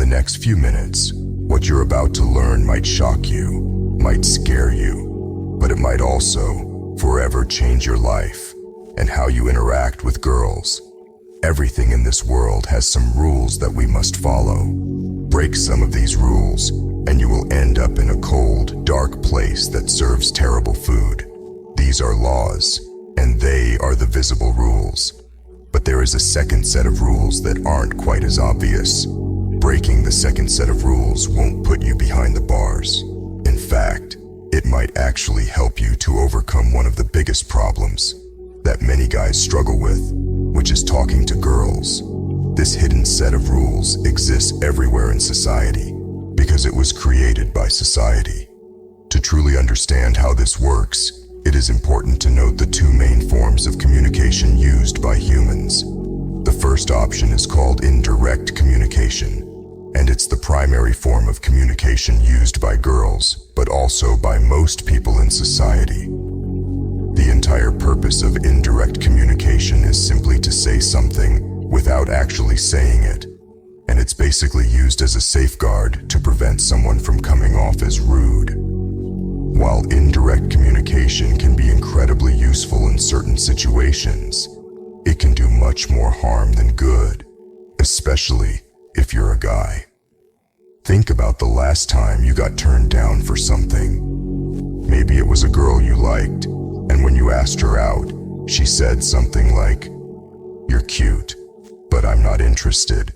the next few minutes, what you're about to learn might shock you, might scare you, but it might also forever change your life and how you interact with girls. Everything in this world has some rules that we must follow. Break some of these rules, and you will end up in a cold, dark place that serves terrible food. These are laws, and they are the visible rules. But there is a second set of rules that aren't quite as obvious. Breaking the second set of rules won't put you behind the bars. In fact, it might actually help you to overcome one of the biggest problems that many guys struggle with, which is talking to girls. This hidden set of rules exists everywhere in society because it was created by society. To truly understand how this works, it is important to note the two main forms of communication used by humans. The first option is called indirect communication, and it's the primary form of communication used by girls, but also by most people in society. The entire purpose of indirect communication is simply to say something without actually saying it, and it's basically used as a safeguard to prevent someone from coming off as rude. While indirect communication can be incredibly useful in certain situations, it can do much more harm than good, especially if you're a guy. Think about the last time you got turned down for something. Maybe it was a girl you liked, and when you asked her out, she said something like, "You're cute, but I'm not interested."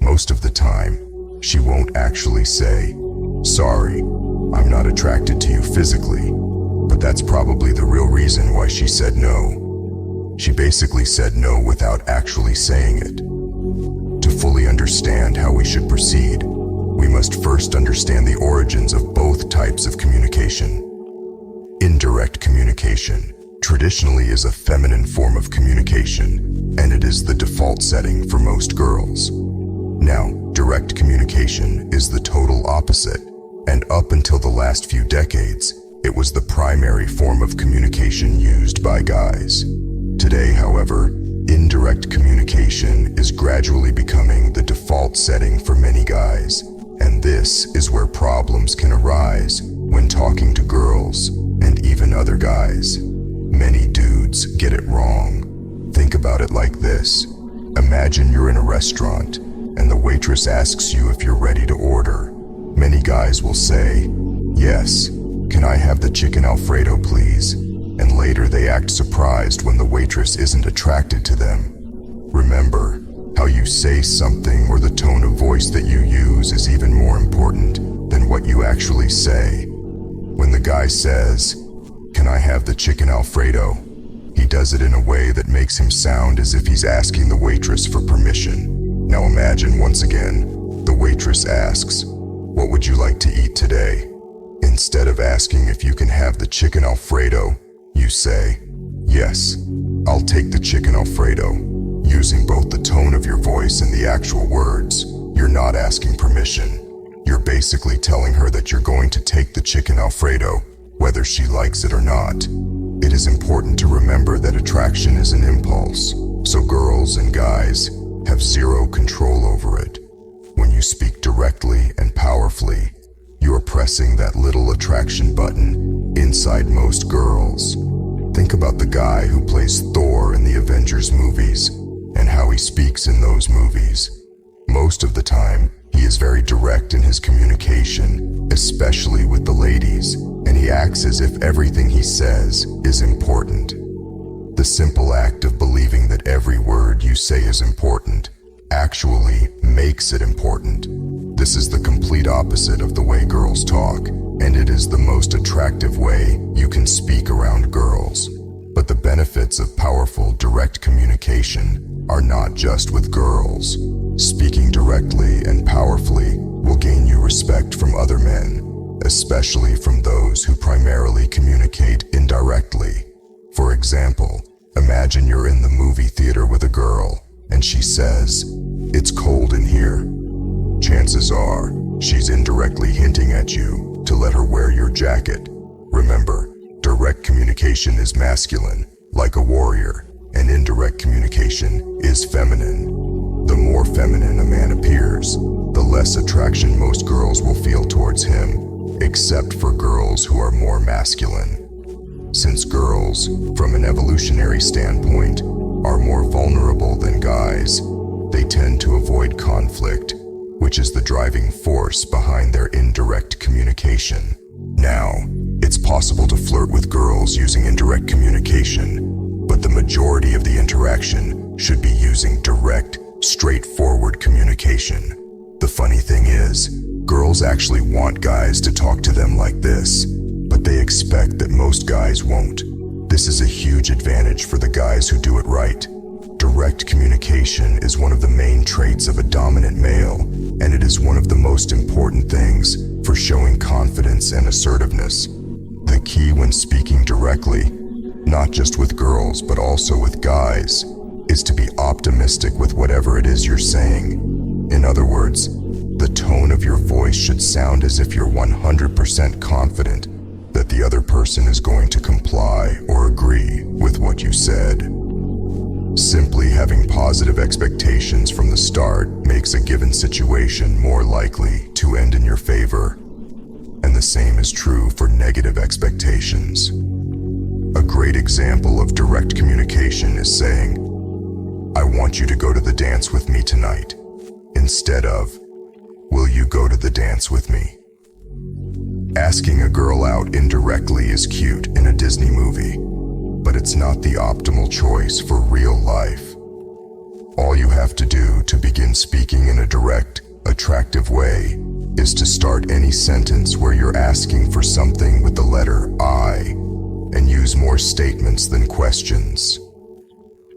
Most of the time, she won't actually say, "Sorry, I'm not attracted to you physically," but that's probably the real reason why she said no. She basically said no without actually saying it. To fully understand how we should proceed, we must first understand the origins of both types of communication. Indirect communication traditionally is a feminine form of communication, and it is the default setting for most girls. Now, direct communication is the total opposite, and up until the last few decades, it was the primary form of communication used by guys. Today, however, indirect communication is gradually becoming the default setting for many guys, and this is where problems can arise when talking to girls and even other guys. Many dudes get it wrong. Think about it like this. Imagine you're in a restaurant and the waitress asks you if you're ready to order. Many guys will say, "Yes, can I have the chicken Alfredo, please?" And later they act surprised when the waitress isn't attracted to them. Remember, how you say something or the tone of voice that you use is even more important than what you actually say. When the guy says, "Can I have the chicken Alfredo?" he does it in a way that makes him sound as if he's asking the waitress for permission. Now imagine once again, the waitress asks, "What would you like to eat today?" Instead of asking if you can have the chicken Alfredo, you say, "Yes, I'll take the chicken Alfredo." Using both the tone of your voice and the actual words, you're not asking permission. You're basically telling her that you're going to take the chicken Alfredo, whether she likes it or not. It is important to remember that attraction is an impulse, so girls and guys have zero control over it. When you speak directly and powerfully, you are pressing that little attraction button inside most girls. Think about the guy who plays Thor in the Avengers movies and how he speaks in those movies. Most of the time, he is very direct in his communication, especially with the ladies, and he acts as if everything he says is important. The simple act of believing that every word you say is important actually makes it important. This is the complete opposite of the way girls talk, and it is the most attractive way you can speak around girls. But the benefits of powerful, direct communication are not just with girls. Speaking directly and powerfully will gain you respect from other men, especially from those who primarily communicate indirectly. For example, imagine you're in the movie theater with a girl, and she says, "It's cold in here." Chances are, she's indirectly hinting at you to let her wear your jacket. Remember, direct communication is masculine, like a warrior, and indirect communication is feminine. The more feminine a man appears, the less attraction most girls will feel towards him, except for girls who are more masculine. Since girls, from an evolutionary standpoint, are more vulnerable than guys, they tend to avoid conflict, which is the driving force behind their indirect communication. Now, it's possible to flirt with girls using indirect communication, but the majority of the interaction should be using direct, straightforward communication. The funny thing is, girls actually want guys to talk to them like this, but they expect that most guys won't. This is a huge advantage for the guys who do it right. Direct communication is one of the main traits of a dominant male, and it is one of the most important things for showing confidence and assertiveness. The key when speaking directly, not just with girls but also with guys, is to be optimistic with whatever it is you're saying. In other words, the tone of your voice should sound as if you're 100% confident that the other person is going to comply or agree with what you said. Simply having positive expectations from the start makes a given situation more likely to end in your favor. And the same is true for negative expectations. A great example of direct communication is saying, "I want you to go to the dance with me tonight," instead of, "Will you go to the dance with me?" Asking a girl out indirectly is cute in a Disney movie, but it's not the optimal choice for real life. All you have to do to begin speaking in a direct, attractive way is to start any sentence where you're asking for something with the letter I, and use more statements than questions.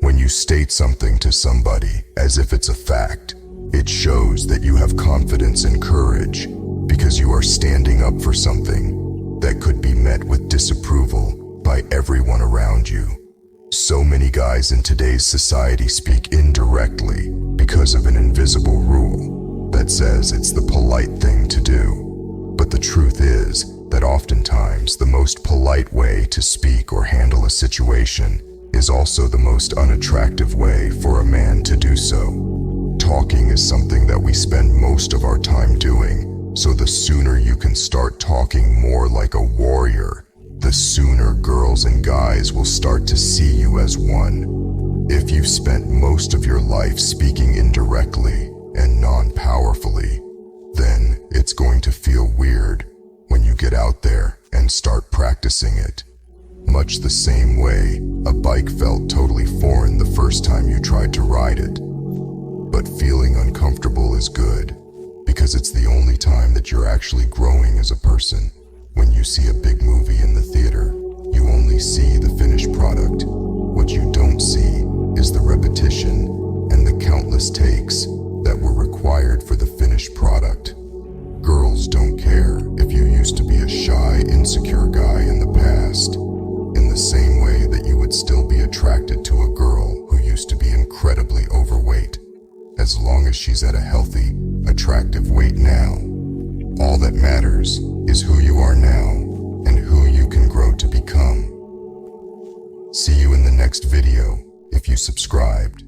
When you state something to somebody as if it's a fact, it shows that you have confidence and courage, because you are standing up for something that could be met with disapproval by everyone around you. So many guys in today's society speak indirectly because of an invisible rule that says it's the polite thing to do. But the truth is that oftentimes the most polite way to speak or handle a situation is also the most unattractive way for a man to do so. Talking is something that we spend most of our time doing, so the sooner you can start talking more like a warrior, the sooner girls and guys will start to see you as one. If you've spent most of your life speaking indirectly and non-powerfully, then it's going to feel weird when you get out there and start practicing it. Much the same way a bike felt totally foreign the first time you tried to ride it. But feeling uncomfortable is good, because it's the only time that you're actually growing as a person. When you see a big movie in the theater, you only see the finished product. What you don't see is the repetition and the countless takes that were required for the finished product. Girls don't care if you used to be a shy, insecure guy in the past, in the same way that you would still be attracted to a girl who used to be incredibly overweight, as long as she's at a healthy, attractive weight now. All that matters is who you are now and who you can grow to become. See you in the next video if you subscribed.